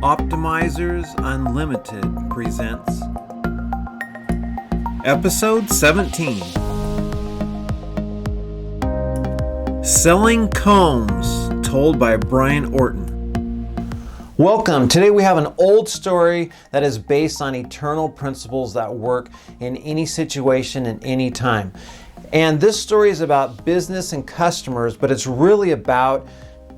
Optimizers Unlimited presents Episode 17, Selling Combs, told by Brian Orton. Welcome. Today we have an old story that is based on eternal principles that work in any situation and any time. And this story is about business and customers, but it's really about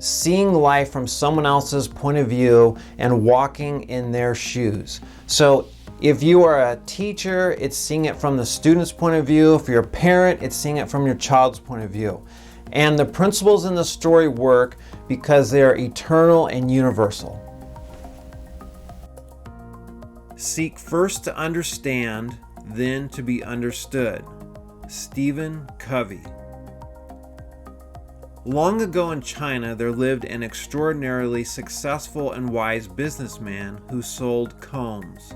seeing life from someone else's point of view and walking in their shoes. So if you are a teacher, it's seeing it from the student's point of view. If you're a parent, it's seeing it from your child's point of view. And the principles in the story work because they are eternal and universal. Seek first to understand, then to be understood. Stephen Covey. Long ago in China, there lived an extraordinarily successful and wise businessman who sold combs.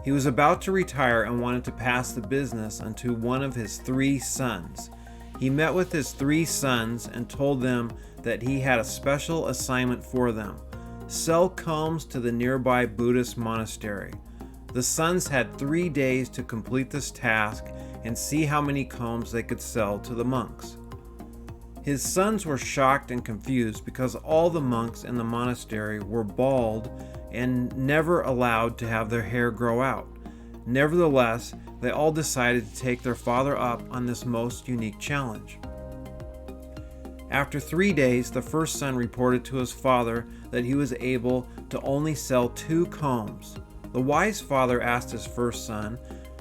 He was about to retire and wanted to pass the business onto one of his 3 sons. He met with his 3 sons and told them that he had a special assignment for them: sell combs to the nearby Buddhist monastery. The sons had 3 days to complete this task and see how many combs they could sell to the monks. His sons were shocked and confused because all the monks in the monastery were bald and never allowed to have their hair grow out. Nevertheless, they all decided to take their father up on this most unique challenge. After 3 days, the first son reported to his father that he was able to only sell 2 combs. The wise father asked his first son,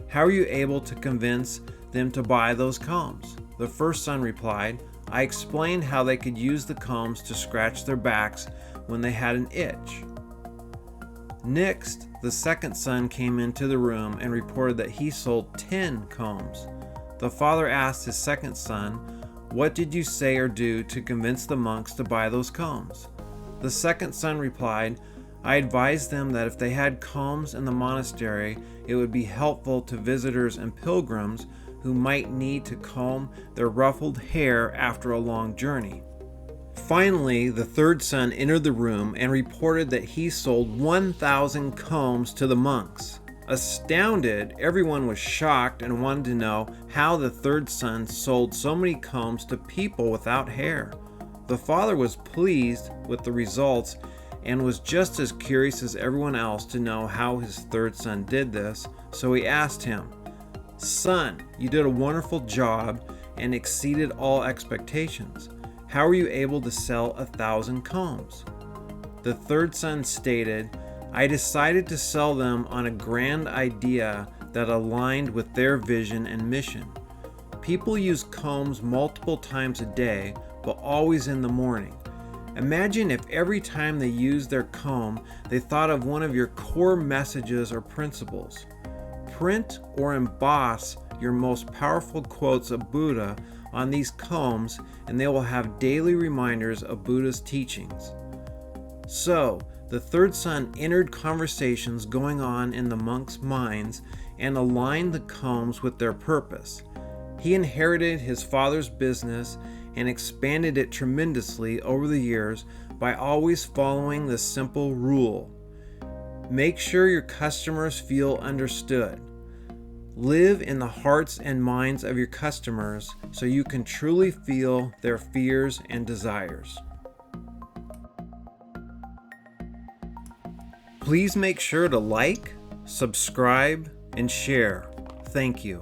"How are you able to convince them to buy those combs?" The first son replied, "I explained how they could use the combs to scratch their backs when they had an itch." Next, the second son came into the room and reported that he sold 10 combs. The father asked his second son, "What did you say or do to convince the monks to buy those combs?" The second son replied, "I advised them that if they had combs in the monastery, it would be helpful to visitors and pilgrims who might need to comb their ruffled hair after a long journey." Finally, the third son entered the room and reported that he sold 1,000 combs to the monks. Astounded, everyone was shocked and wanted to know how the third son sold so many combs to people without hair. The father was pleased with the results and was just as curious as everyone else to know how his third son did this, so he asked him, "Son, you did a wonderful job and exceeded all expectations. How were you able to sell 1,000 combs?" The third son stated, "I decided to sell them on a grand idea that aligned with their vision and mission. People use combs multiple times a day, but always in the morning. Imagine if every time they used their comb, they thought of one of your core messages or principles. Print or emboss your most powerful quotes of Buddha on these combs, and they will have daily reminders of Buddha's teachings." So, the third son entered conversations going on in the monks' minds and aligned the combs with their purpose. He inherited his father's business and expanded it tremendously over the years by always following the simple rule: make sure your customers feel understood. Live in the hearts and minds of your customers so you can truly feel their fears and desires. Please make sure to like, subscribe, and share. Thank you.